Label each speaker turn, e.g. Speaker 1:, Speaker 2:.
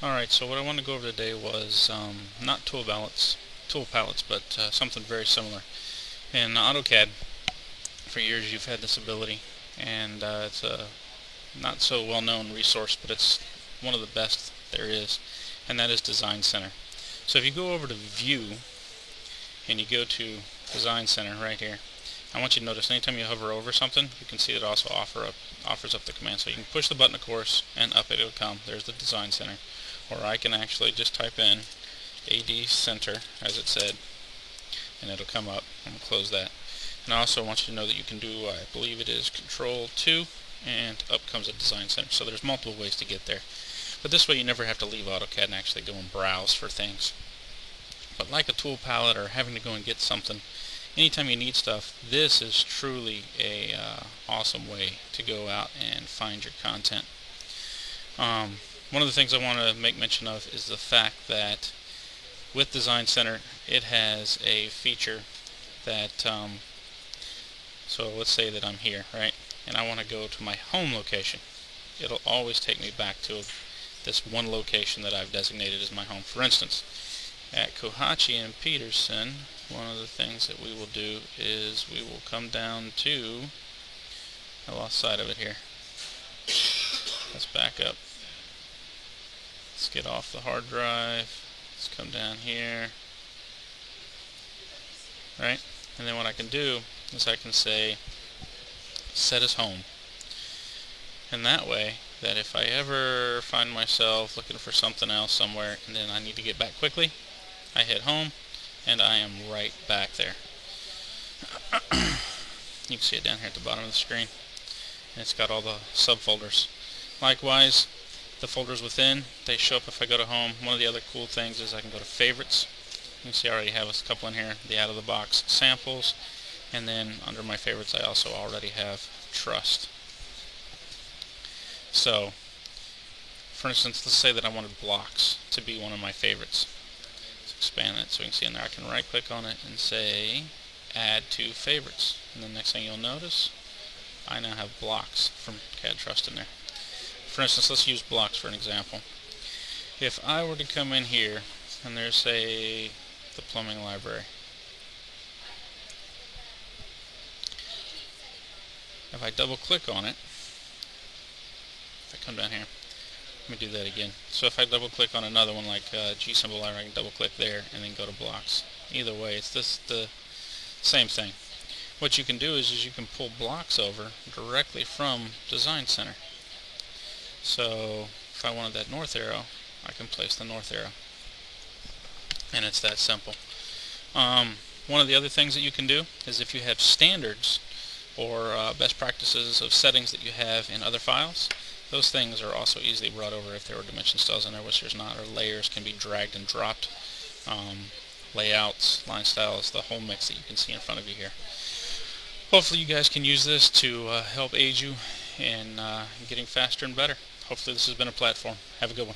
Speaker 1: Alright, so what I wanted to go over today was not tool palettes, but something very similar. In AutoCAD, for years you've had this ability, and it's a not so well known resource, but it's one of the best there is, and that is Design Center. So if you go over to View, and you go to Design Center right here, I want you to notice anytime you hover over something, you can see it also offers up the command. So you can push the button, of course, and up it'll come. There's the Design Center. Or I can actually just type in AD Center, as it said, and it'll come up. I'm going to close that. And I also want you to know that you can do, I believe it is Control 2, and up comes a Design Center. So there's multiple ways to get there. But this way you never have to leave AutoCAD and actually go and browse for things. But like a tool palette or having to go and get something, anytime you need stuff, this is truly a awesome way to go out and find your content. One of the things I want to make mention of is the fact that with Design Center, it has a feature that, so let's say that I'm here, right, and I want to go to my home location. It'll always take me back to this one location that I've designated as my home. For instance, at Kohatchee and Peterson, one of the things that we will do is we will come down to, I lost sight of it here. Let's back up. Let's get off the hard drive. Let's come down here. Right? And then what I can do is I can say set as home. And that way, that if I ever find myself looking for something else somewhere and then I need to get back quickly, I hit home and I am right back there. You can see it down here at the bottom of the screen. And it's got all the subfolders. Likewise, the folders within, they show up if I go to home. One of the other cool things is I can go to favorites. You can see I already have a couple in here, the out of the box samples, and then under my favorites I also already have trust. So, for instance, let's say that I wanted blocks to be one of my favorites. Let's expand that so we can see in there. I can right click on it and say add to favorites, and the next thing you'll notice, I now have blocks from CAD Trust in there. For instance, let's use blocks for an example. If I were to come in here and there's, say, the plumbing library. If I double click on it, if I come down here, let me do that again. So if I double click on another one like G symbol library, I can double click there and then go to blocks. Either way, it's the same thing. What you can do is you can pull blocks over directly from Design Center. So if I wanted that north arrow, I can place the north arrow. And it's that simple. One of the other things that you can do is if you have standards or best practices of settings that you have in other files, those things are also easily brought over if there were dimension styles in there, which there's not, or layers can be dragged and dropped. Layouts, line styles, the whole mix that you can see in front of you here. Hopefully you guys can use this to help aid you in getting faster and better. Hopefully this has been a platform. Have a good one.